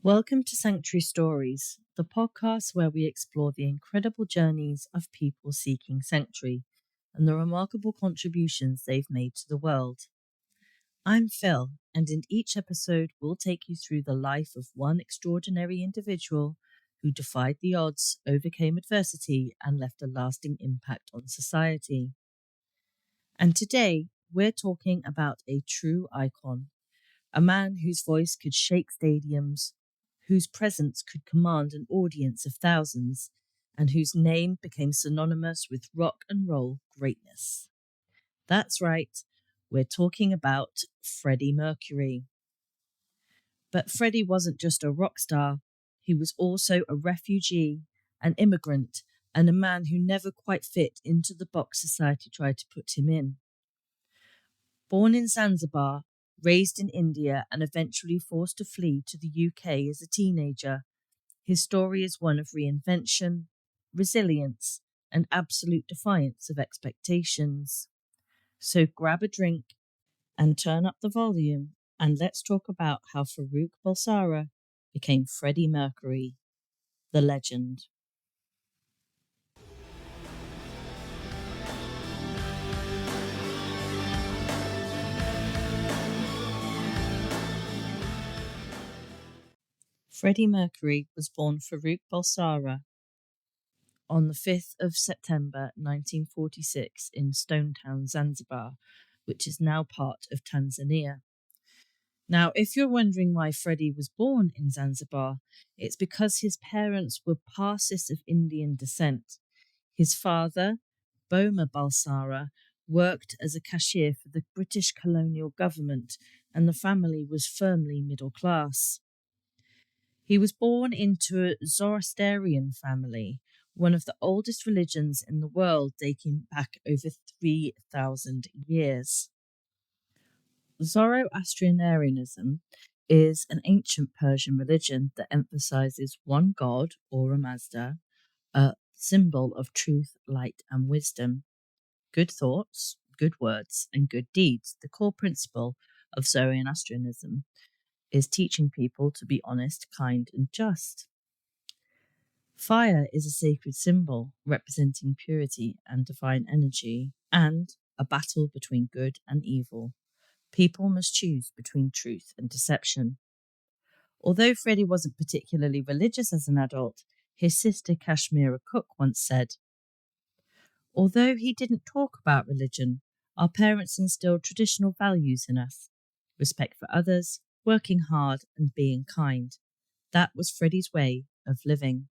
Welcome to Sanctuary Stories, the podcast where we explore the incredible journeys of people seeking sanctuary and the remarkable contributions they've made to the world. I'm Phil, and in each episode, we'll take you through the life of one extraordinary individual who defied the odds, overcame adversity, and left a lasting impact on society. And today, we're talking about a true icon, a man whose voice could shake stadiums, whose presence could command an audience of thousands, and whose name became synonymous with rock and roll greatness. That's right, we're talking about Freddie Mercury. But Freddie wasn't just a rock star, he was also a refugee, an immigrant, and a man who never quite fit into the box society tried to put him in. Born in Zanzibar, raised in India and eventually forced to flee to the UK as a teenager, his story is one of reinvention, resilience, and absolute defiance of expectations. So grab a drink and turn up the volume, and let's talk about how Farrokh Bulsara became Freddie Mercury, the legend. Freddie Mercury was born Farrokh Bulsara on the 5th of September 1946 in Stone Town, Zanzibar, which is now part of Tanzania. Now, if you're wondering why Freddie was born in Zanzibar, it's because his parents were Parsis of Indian descent. His father, Boma Balsara, worked as a cashier for the British colonial government, and the family was firmly middle class. He was born into a Zoroastrian family, one of the oldest religions in the world, dating back over 3,000 years. Zoroastrianism is an ancient Persian religion that emphasizes one god, or a Mazda, a symbol of truth, light, and wisdom. Good thoughts, good words, and good deeds. The core principle of Zoroastrianism is teaching people to be honest, kind, and just. Fire is a sacred symbol representing purity and divine energy, and a battle between good and evil. People must choose between truth and deception. Although Freddie wasn't particularly religious as an adult, his sister Kashmira Cook once said, "Although he didn't talk about religion, our parents instilled traditional values in us: respect for others, working hard, and being kind. That was Freddie's way of living."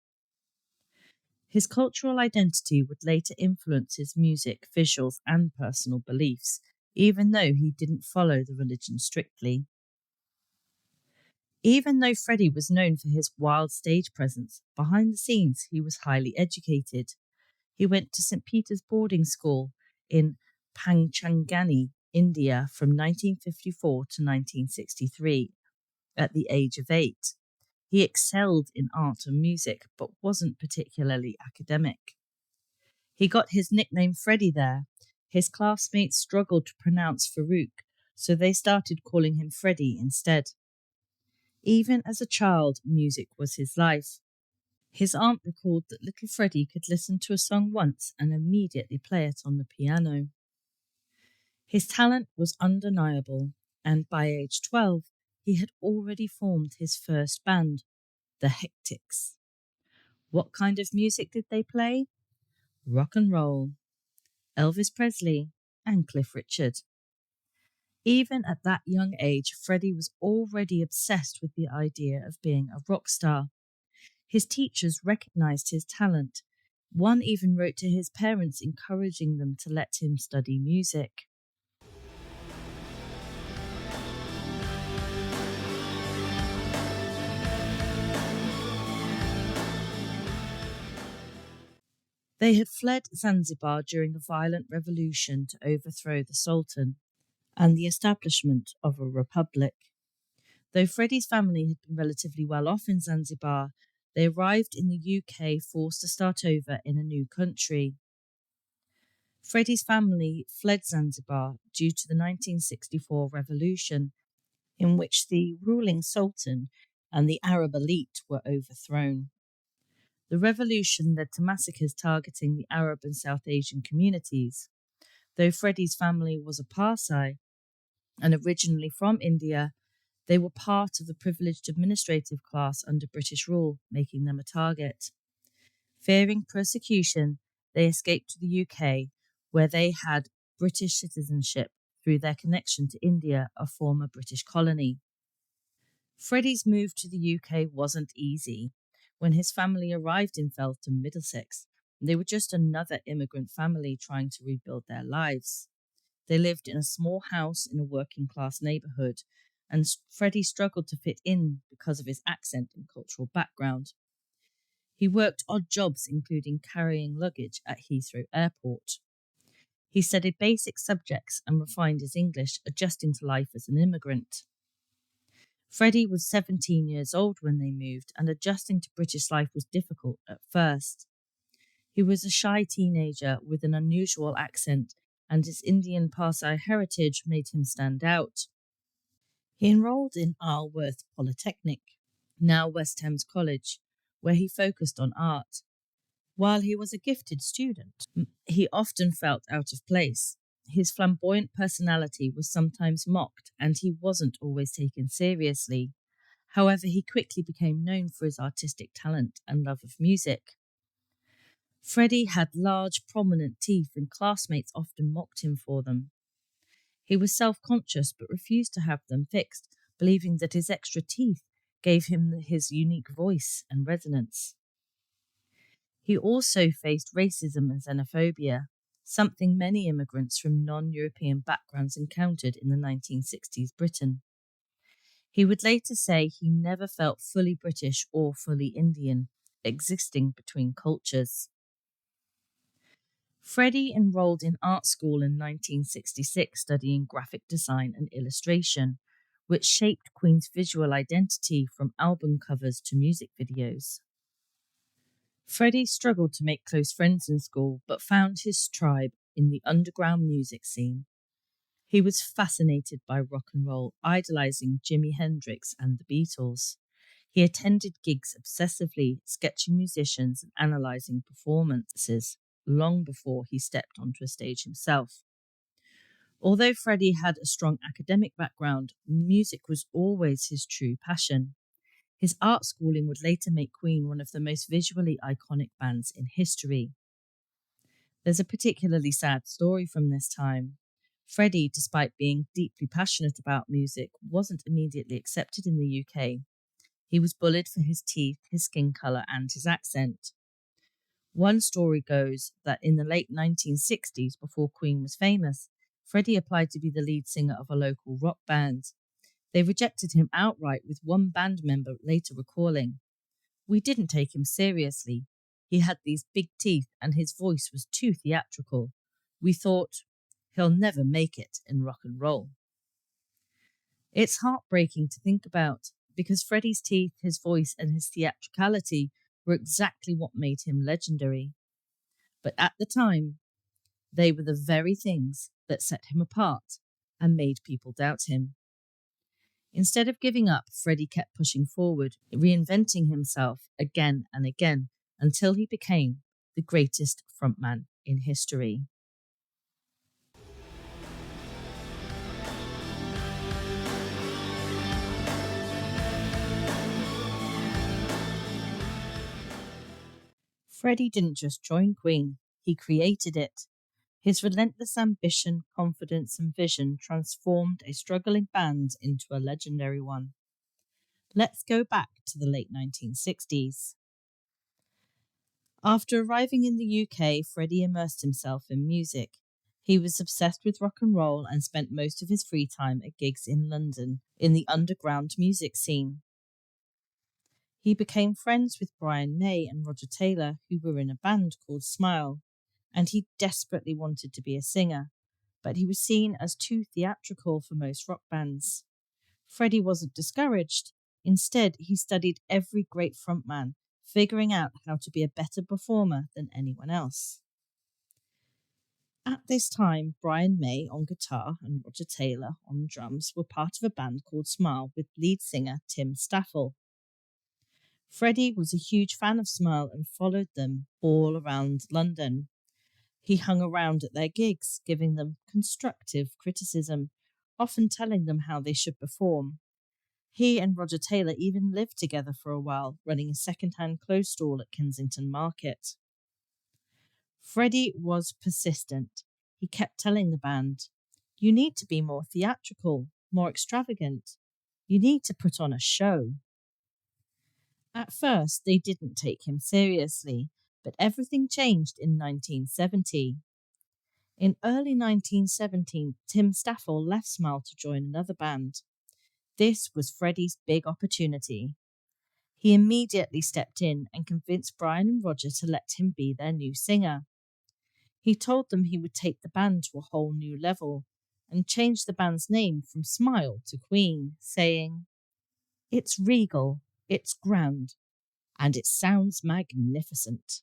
His cultural identity would later influence his music, visuals, and personal beliefs, even though he didn't follow the religion strictly. Even though Freddie was known for his wild stage presence, behind the scenes he was highly educated. He went to St. Peter's boarding school in Panchangani, India from 1954 to 1963 at the age of 8. He excelled in art and music, but wasn't particularly academic. He got his nickname Freddie there. His classmates struggled to pronounce Farrokh, so they started calling him Freddie instead. Even as a child, music was his life. His aunt recalled that little Freddie could listen to a song once and immediately play it on the piano. His talent was undeniable, and by age 12, he had already formed his first band, the Hectics. What kind of music did they play? Rock and roll, Elvis Presley, and Cliff Richard. Even at that young age, Freddie was already obsessed with the idea of being a rock star. His teachers recognized his talent. One even wrote to his parents encouraging them to let him study music. They had fled Zanzibar during a violent revolution to overthrow the Sultan and the establishment of a republic. Though Freddie's family had been relatively well off in Zanzibar, they arrived in the UK forced to start over in a new country. Freddie's family fled Zanzibar due to the 1964 revolution, in which the ruling Sultan and the Arab elite were overthrown. The revolution led to massacres targeting the Arab and South Asian communities. Though Freddie's family was a Parsi and originally from India, they were part of the privileged administrative class under British rule, making them a target. Fearing persecution, they escaped to the UK, where they had British citizenship through their connection to India, a former British colony. Freddie's move to the UK wasn't easy. When his family arrived in Feltham, Middlesex, they were just another immigrant family trying to rebuild their lives. They lived in a small house in a working-class neighbourhood, and Freddie struggled to fit in because of his accent and cultural background. He worked odd jobs, including carrying luggage at Heathrow Airport. He studied basic subjects and refined his English, adjusting to life as an immigrant. Freddie was 17 years old when they moved, and adjusting to British life was difficult at first. He was a shy teenager with an unusual accent, and his Indian Parsi heritage made him stand out. He enrolled in Isleworth Polytechnic, now West Thames College, where he focused on art. While he was a gifted student, he often felt out of place. His flamboyant personality was sometimes mocked, and he wasn't always taken seriously. However, he quickly became known for his artistic talent and love of music. Freddie had large, prominent teeth, and classmates often mocked him for them. He was self-conscious but refused to have them fixed, believing that his extra teeth gave him his unique voice and resonance. He also faced racism and xenophobia, something many immigrants from non-European backgrounds encountered in the 1960s Britain. He would later say he never felt fully British or fully Indian, existing between cultures. Freddie enrolled in art school in 1966, studying graphic design and illustration, which shaped Queen's visual identity from album covers to music videos. Freddie struggled to make close friends in school, but found his tribe in the underground music scene. He was fascinated by rock and roll, idolizing Jimi Hendrix and the Beatles. He attended gigs obsessively, sketching musicians and analyzing performances long before he stepped onto a stage himself. Although Freddie had a strong academic background, music was always his true passion. His art schooling would later make Queen one of the most visually iconic bands in history. There's a particularly sad story from this time. Freddie, despite being deeply passionate about music, wasn't immediately accepted in the UK. He was bullied for his teeth, his skin colour, and his accent. One story goes that in the late 1960s, before Queen was famous, Freddie applied to be the lead singer of a local rock band. They rejected him outright, with one band member later recalling, "We didn't take him seriously. He had these big teeth and his voice was too theatrical. We thought, he'll never make it in rock and roll." It's heartbreaking to think about, because Freddie's teeth, his voice, and his theatricality were exactly what made him legendary. But at the time, they were the very things that set him apart and made people doubt him. Instead of giving up, Freddie kept pushing forward, reinventing himself again and again until he became the greatest frontman in history. Freddie didn't just join Queen, he created it. His relentless ambition, confidence, and vision transformed a struggling band into a legendary one. Let's go back to the late 1960s. After arriving in the UK, Freddie immersed himself in music. He was obsessed with rock and roll and spent most of his free time at gigs in London in the underground music scene. He became friends with Brian May and Roger Taylor, who were in a band called Smile, and he desperately wanted to be a singer, but he was seen as too theatrical for most rock bands. Freddie wasn't discouraged. Instead, he studied every great frontman, figuring out how to be a better performer than anyone else. At this time, Brian May on guitar and Roger Taylor on drums were part of a band called Smile with lead singer Tim Staffel. Freddie was a huge fan of Smile and followed them all around London. He hung around at their gigs, giving them constructive criticism, often telling them how they should perform. He and Roger Taylor even lived together for a while, running a second-hand clothes stall at Kensington Market. Freddie was persistent. He kept telling the band, "You need to be more theatrical, more extravagant. You need to put on a show." At first, they didn't take him seriously, but everything changed in 1970. In early 1917, Tim Staffel left Smile to join another band. This was Freddie's big opportunity. He immediately stepped in and convinced Brian and Roger to let him be their new singer. He told them he would take the band to a whole new level and change the band's name from Smile to Queen, saying, "It's regal, it's grand, and it sounds magnificent."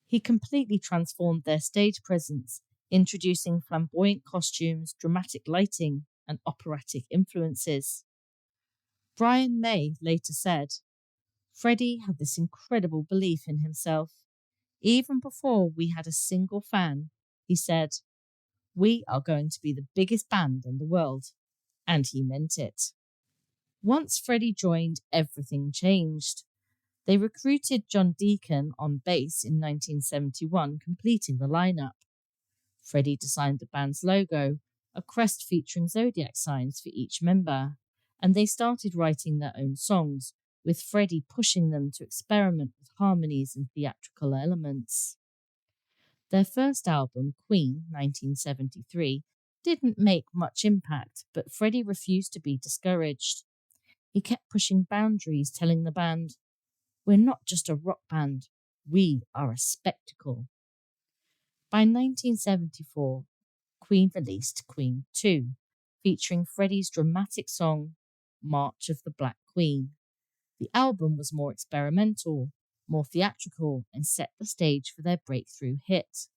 He completely transformed their stage presence, introducing flamboyant costumes, dramatic lighting, and operatic influences. Brian May later said, "Freddie had this incredible belief in himself. Even before we had a single fan, he said, 'We are going to be the biggest band in the world.' And he meant it." Once Freddie joined, everything changed. They recruited John Deacon on bass in 1971, completing the lineup. Freddie designed the band's logo, a crest featuring zodiac signs for each member, and they started writing their own songs, with Freddie pushing them to experiment with harmonies and theatrical elements. Their first album, Queen, 1973, didn't make much impact, but Freddie refused to be discouraged. He kept pushing boundaries, telling the band, "We're not just a rock band, we are a spectacle." By 1974, Queen released Queen 2, featuring Freddie's dramatic song, March of the Black Queen. The album was more experimental, more theatrical, and set the stage for their breakthrough hit.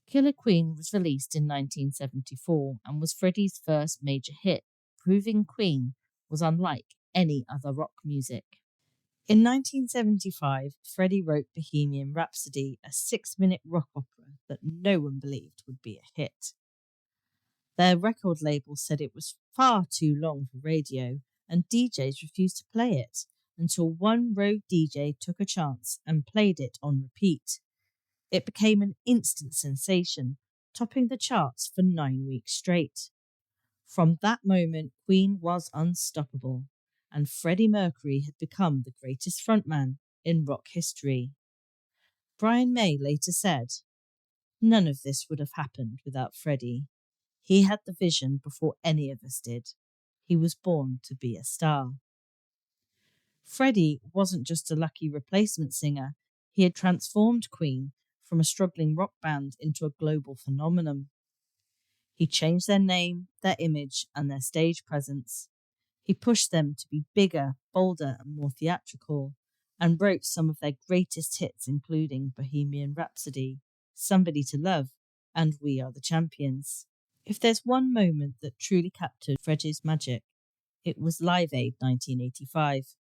Killer Queen was released in 1974 and was Freddie's first major hit, proving Queen was unlike any other rock music. In 1975, Freddie wrote Bohemian Rhapsody, a 6-minute rock opera that no one believed would be a hit. Their record label said it was far too long for radio, and DJs refused to play it until one rogue DJ took a chance and played it on repeat. It became an instant sensation, topping the charts for 9 weeks straight. From that moment, Queen was unstoppable, and Freddie Mercury had become the greatest frontman in rock history. Brian May later said, "None of this would have happened without Freddie. He had the vision before any of us did. He was born to be a star." Freddie wasn't just a lucky replacement singer. He had transformed Queen from a struggling rock band into a global phenomenon. He changed their name, their image, and their stage presence. He pushed them to be bigger, bolder, and more theatrical, and wrote some of their greatest hits, including Bohemian Rhapsody, Somebody to Love, and We Are the Champions. If there's one moment that truly captured Freddie's magic, it was Live Aid 1985.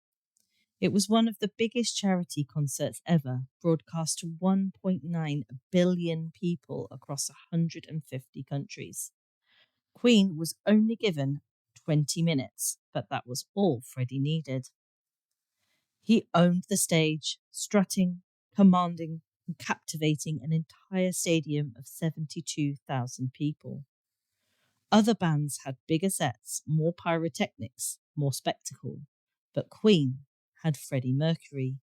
It was one of the biggest charity concerts ever, broadcast to 1.9 billion people across 150 countries. Queen was only given 20 minutes, but that was all Freddie needed. He owned the stage, strutting, commanding, and captivating an entire stadium of 72,000 people. Other bands had bigger sets, more pyrotechnics, more spectacle, but Queen had Freddie Mercury.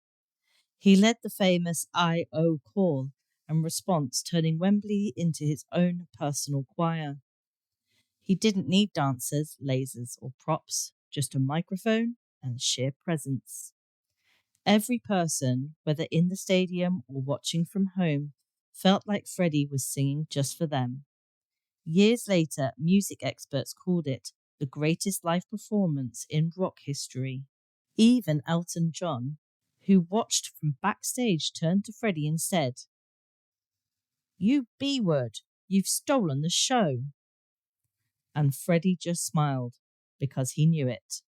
He led the famous I.O. call and response, turning Wembley into his own personal choir. He didn't need dancers, lasers, or props, just a microphone and sheer presence. Every person, whether in the stadium or watching from home, felt like Freddie was singing just for them. Years later, music experts called it the greatest live performance in rock history. Even Elton John, who watched from backstage, turned to Freddie and said, "You B-word, you've stolen the show." And Freddie just smiled, because he knew it.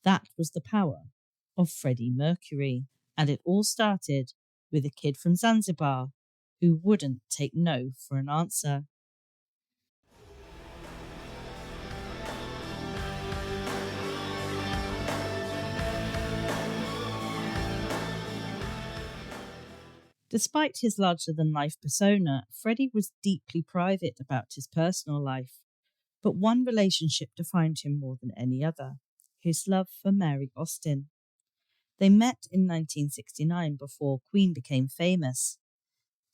That was the power of Freddie Mercury. And it all started with a kid from Zanzibar who wouldn't take no for an answer. Despite his larger-than-life persona, Freddie was deeply private about his personal life. But one relationship defined him more than any other: his love for Mary Austin. They met in 1969 before Queen became famous.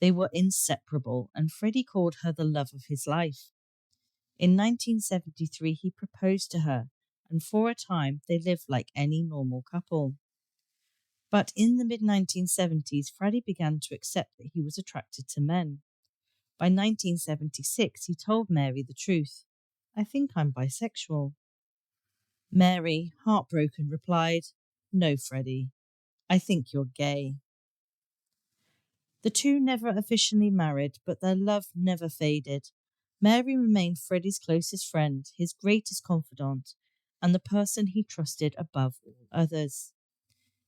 They were inseparable, and Freddie called her the love of his life. In 1973, he proposed to her, and for a time they lived like any normal couple. But in the mid-1970s, Freddie began to accept that he was attracted to men. By 1976, he told Mary the truth: "I think I'm bisexual." Mary, heartbroken, replied, "No, Freddie, I think you're gay." The two never officially married, but their love never faded. Mary remained Freddie's closest friend, his greatest confidant, and the person he trusted above all others.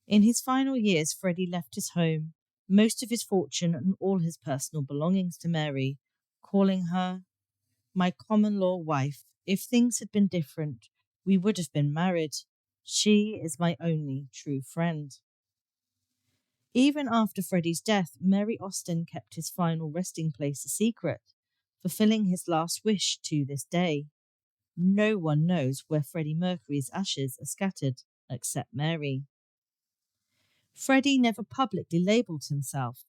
In his final years, Freddie left his home, most of his fortune and all his personal belongings to Mary, calling her "my common-law wife. If things had been different, we would have been married. She is my only true friend." Even after Freddie's death, Mary Austin kept his final resting place a secret, fulfilling his last wish to this day. No one knows where Freddie Mercury's ashes are scattered, except Mary. Freddie never publicly labelled himself,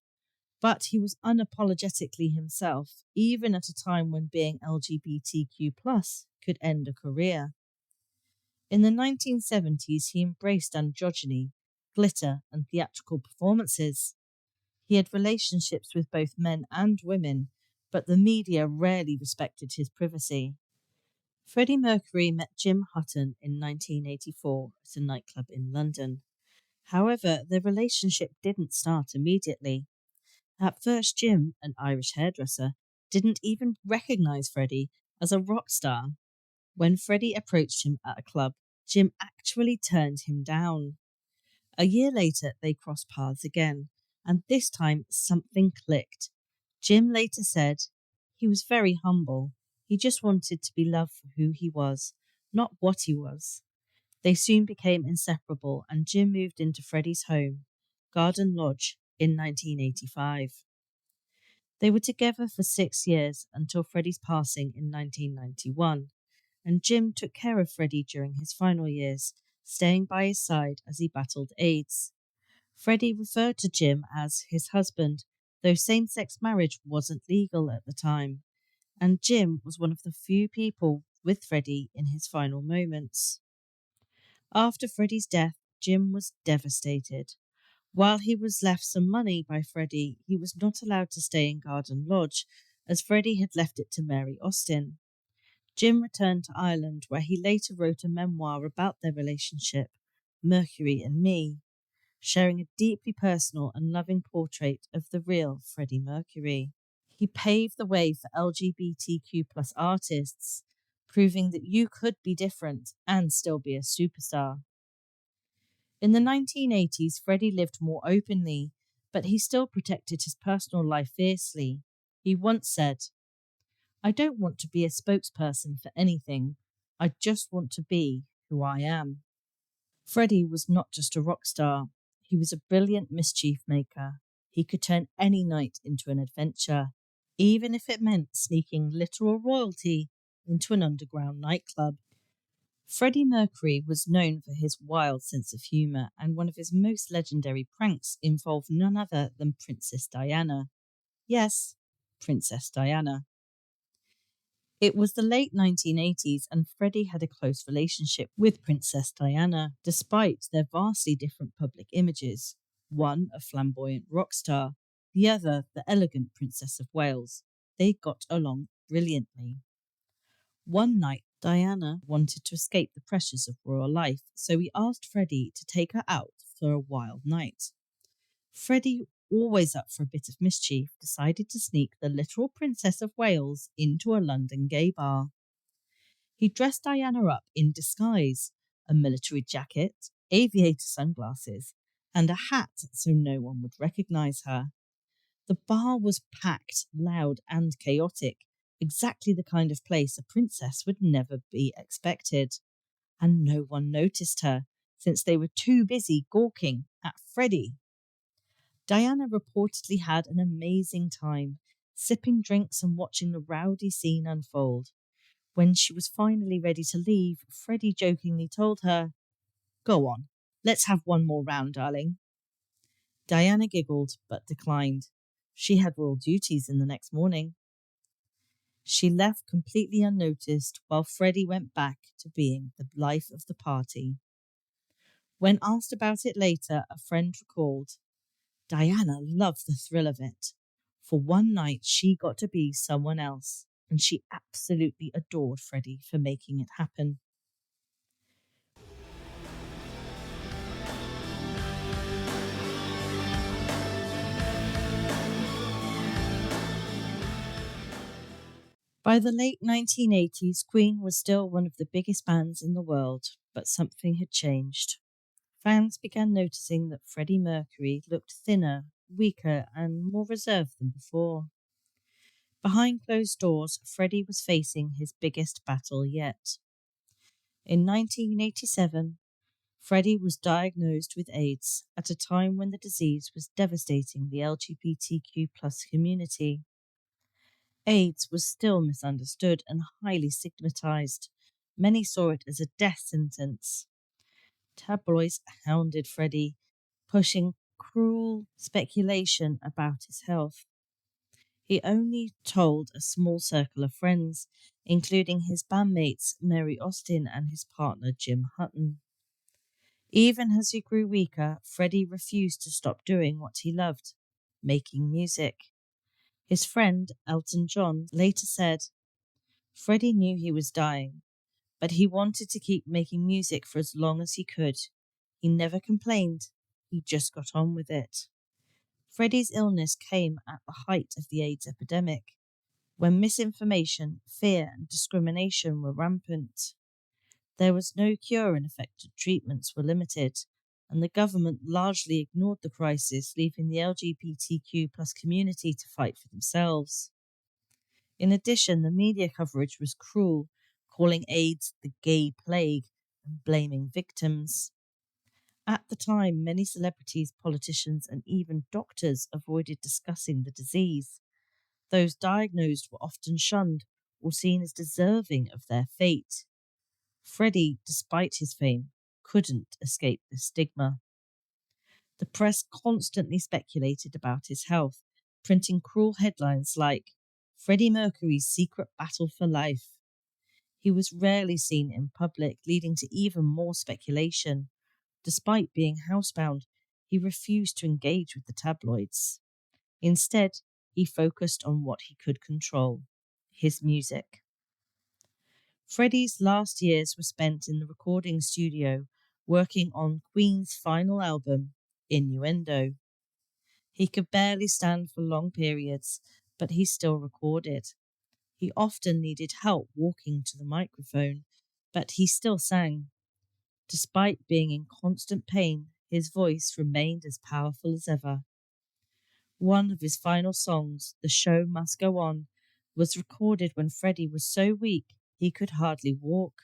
but he was unapologetically himself, even at a time when being LGBTQ+ could end a career. In the 1970s, he embraced androgyny, glitter, and theatrical performances. He had relationships with both men and women, but the media rarely respected his privacy. Freddie Mercury met Jim Hutton in 1984 at a nightclub in London. However, their relationship didn't start immediately. At first, Jim, an Irish hairdresser, didn't even recognise Freddie as a rock star. When Freddie approached him at a club, Jim actually turned him down. A year later, they crossed paths again, and this time something clicked. Jim later said he was very humble. He just wanted to be loved for who he was, not what he was. They soon became inseparable, and Jim moved into Freddie's home, Garden Lodge, in 1985. They were together for 6 years until Freddie's passing in 1991, and Jim took care of Freddie during his final years, staying by his side as he battled AIDS. Freddie referred to Jim as his husband, though same-sex marriage wasn't legal at the time, and Jim was one of the few people with Freddie in his final moments. After Freddie's death, Jim was devastated. While he was left some money by Freddie, he was not allowed to stay in Garden Lodge, as Freddie had left it to Mary Austin. Jim returned to Ireland, where he later wrote a memoir about their relationship, Mercury and Me, sharing a deeply personal and loving portrait of the real Freddie Mercury. He paved the way for LGBTQ+ artists, proving that you could be different and still be a superstar. In the 1980s, Freddie lived more openly, but he still protected his personal life fiercely. He once said, "I don't want to be a spokesperson for anything. I just want to be who I am." Freddie was not just a rock star. He was a brilliant mischief maker. He could turn any night into an adventure, even if it meant sneaking literal royalty into an underground nightclub. Freddie Mercury was known for his wild sense of humour, and one of his most legendary pranks involved none other than Princess Diana. Yes, Princess Diana. It was the late 1980s, and Freddie had a close relationship with Princess Diana, despite their vastly different public images. One a flamboyant rock star, the other the elegant Princess of Wales. They got along brilliantly. One night, Diana wanted to escape the pressures of royal life, so he asked Freddie to take her out for a wild night. Freddie, always up for a bit of mischief, decided to sneak the literal Princess of Wales into a London gay bar. He dressed Diana up in disguise, a military jacket, aviator sunglasses, and a hat so no one would recognize her. The bar was packed, loud, and chaotic, exactly the kind of place a princess would never be expected. And no one noticed her, since they were too busy gawking at Freddie. Diana reportedly had an amazing time, sipping drinks and watching the rowdy scene unfold. When she was finally ready to leave, Freddie jokingly told her, "Go on, let's have one more round, darling." Diana giggled but declined. She had royal duties in the next morning. She left completely unnoticed while Freddie went back to being the life of the party. When asked about it later, a friend recalled, "Diana loved the thrill of it. For one night, she got to be someone else, and she absolutely adored Freddie for making it happen." By the late 1980s, Queen was still one of the biggest bands in the world, but something had changed. Fans began noticing that Freddie Mercury looked thinner, weaker, and more reserved than before. Behind closed doors, Freddie was facing his biggest battle yet. In 1987, Freddie was diagnosed with AIDS at a time when the disease was devastating the LGBTQ community. AIDS was still misunderstood and highly stigmatized. Many saw it as a death sentence. Tabloids hounded Freddie, pushing cruel speculation about his health. He only told a small circle of friends, including his bandmates Mary Austin and his partner Jim Hutton. Even as he grew weaker, Freddie refused to stop doing what he loved, making music. His friend Elton John later said, "Freddie knew he was dying, but he wanted to keep making music for as long as he could. He never complained, he just got on with it." Freddie's illness came at the height of the AIDS epidemic, when misinformation, fear, and discrimination were rampant. There was no cure and effective treatments were limited, and the government largely ignored the crisis, leaving the LGBTQ community to fight for themselves. In addition, the media coverage was cruel, calling AIDS the gay plague and blaming victims. At the time, many celebrities, politicians, and even doctors avoided discussing the disease. Those diagnosed were often shunned or seen as deserving of their fate. Freddie, despite his fame, couldn't escape the stigma. The press constantly speculated about his health, printing cruel headlines like "Freddie Mercury's secret battle for life." He was rarely seen in public, leading to even more speculation. Despite being housebound, he refused to engage with the tabloids. Instead, he focused on what he could control: his music. Freddie's last years were spent in the recording studio, working on Queen's final album, Innuendo. He could barely stand for long periods, but he still recorded. He often needed help walking to the microphone, but he still sang. Despite being in constant pain, his voice remained as powerful as ever. One of his final songs, "The Show Must Go On," was recorded when Freddie was so weak he could hardly walk.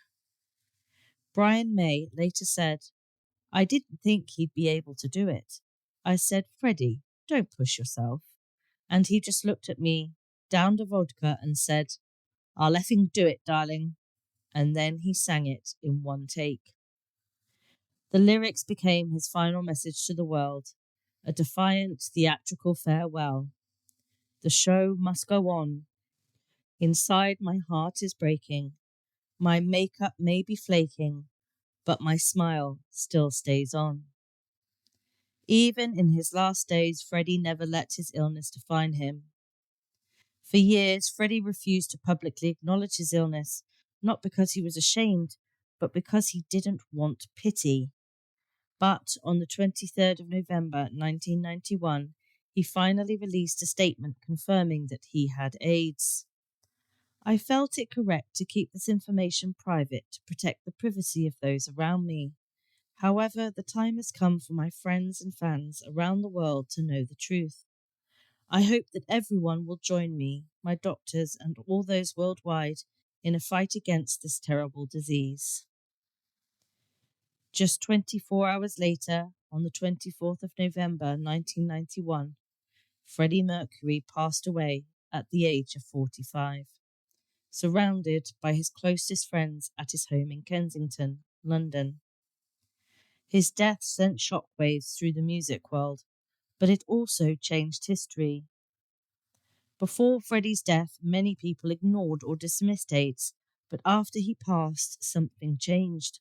Brian May later said, "I didn't think he'd be able to do it. I said, 'Freddie, don't push yourself.' And he just looked at me, downed a vodka, and said, 'I'll effing do it, darling.' And then he sang it in one take." The lyrics became his final message to the world, a defiant theatrical farewell. "The show must go on. Inside my heart is breaking. My makeup may be flaking, but my smile still stays on." Even in his last days, Freddie never let his illness define him. For years, Freddie refused to publicly acknowledge his illness, not because he was ashamed, but because he didn't want pity. But on the 23rd of November 1991, he finally released a statement confirming that he had AIDS. "I felt it correct to keep this information private to protect the privacy of those around me. However, the time has come for my friends and fans around the world to know the truth. I hope that everyone will join me, my doctors, and all those worldwide in a fight against this terrible disease. Just 24 hours later, on the 24th of November 1991, Freddie Mercury passed away at the age of 45, surrounded by his closest friends at his home in Kensington, London. His death sent shockwaves through the music world, but it also changed history. Before Freddie's death, many people ignored or dismissed AIDS, but after he passed, something changed.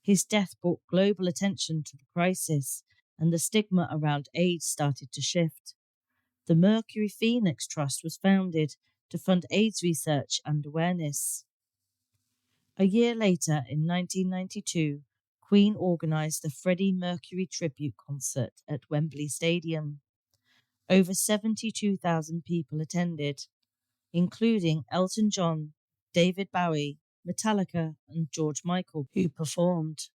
His death brought global attention to the crisis, and the stigma around AIDS started to shift. The Mercury Phoenix Trust was founded to fund AIDS research and awareness. A year later, in 1992, Queen organised the Freddie Mercury tribute concert at Wembley Stadium. Over 72,000 people attended, including Elton John, David Bowie, Metallica, and George Michael, who performed.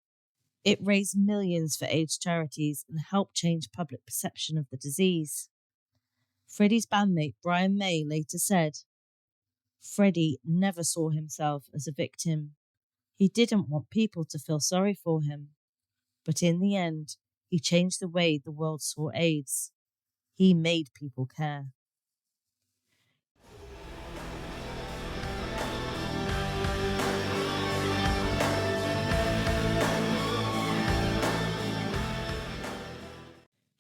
It raised millions for AIDS charities and helped change public perception of the disease. Freddie's bandmate Brian May later said, "Freddie never saw himself as a victim. He didn't want people to feel sorry for him. But in the end, he changed the way the world saw AIDS. He made people care."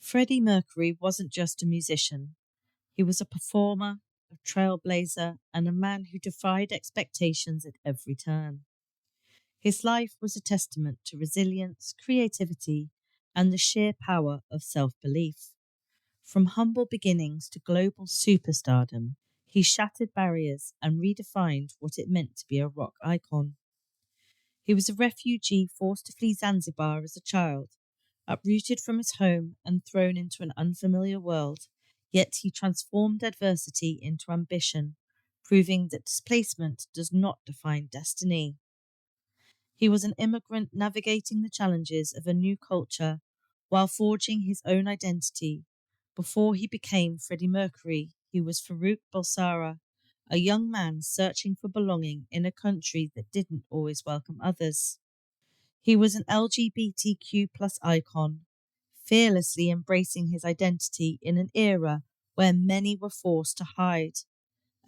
Freddie Mercury wasn't just a musician. He was a performer, a trailblazer, and a man who defied expectations at every turn. His life was a testament to resilience, creativity, and the sheer power of self-belief. From humble beginnings to global superstardom, he shattered barriers and redefined what it meant to be a rock icon. He was a refugee forced to flee Zanzibar as a child, uprooted from his home and thrown into an unfamiliar world, yet he transformed adversity into ambition, proving that displacement does not define destiny. He was an immigrant navigating the challenges of a new culture while forging his own identity. Before he became Freddie Mercury, he was Farrokh Bulsara, a young man searching for belonging in a country that didn't always welcome others. He was an LGBTQ plus icon, fearlessly embracing his identity in an era where many were forced to hide,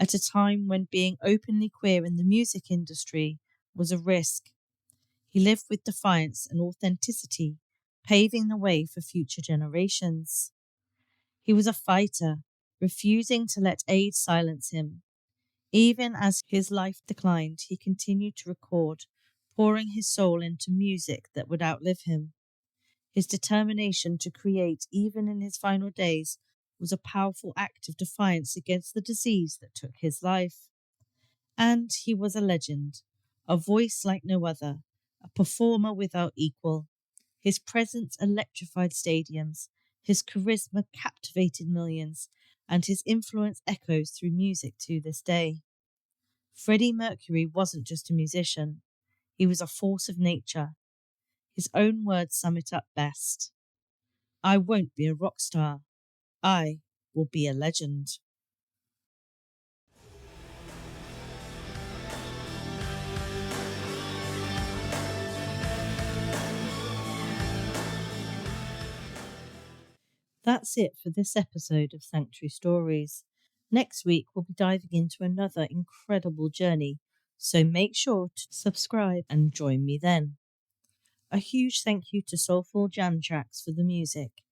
at a time when being openly queer in the music industry was a risk. He lived with defiance and authenticity, paving the way for future generations. He was a fighter, refusing to let AIDS silence him. Even as his life declined, he continued to record, pouring his soul into music that would outlive him. His determination to create, even in his final days, was a powerful act of defiance against the disease that took his life. And he was a legend, a voice like no other, a performer without equal. His presence electrified stadiums, his charisma captivated millions, and his influence echoes through music to this day. Freddie Mercury wasn't just a musician, he was a force of nature. His own words sum it up best. "I won't be a rock star. I will be a legend." That's it for this episode of Sanctuary Stories. Next week, we'll be diving into another incredible journey, so make sure to subscribe and join me then. A huge thank you to Soulful Jam Tracks for the music.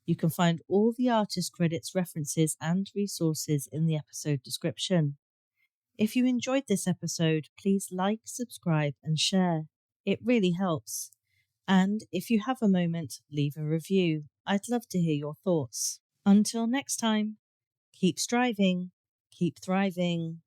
You can find all the artist credits, references, and resources in the episode description. If you enjoyed this episode, please like, subscribe, and share. It really helps. And if you have a moment, leave a review. I'd love to hear your thoughts. Until next time, keep striving, keep thriving.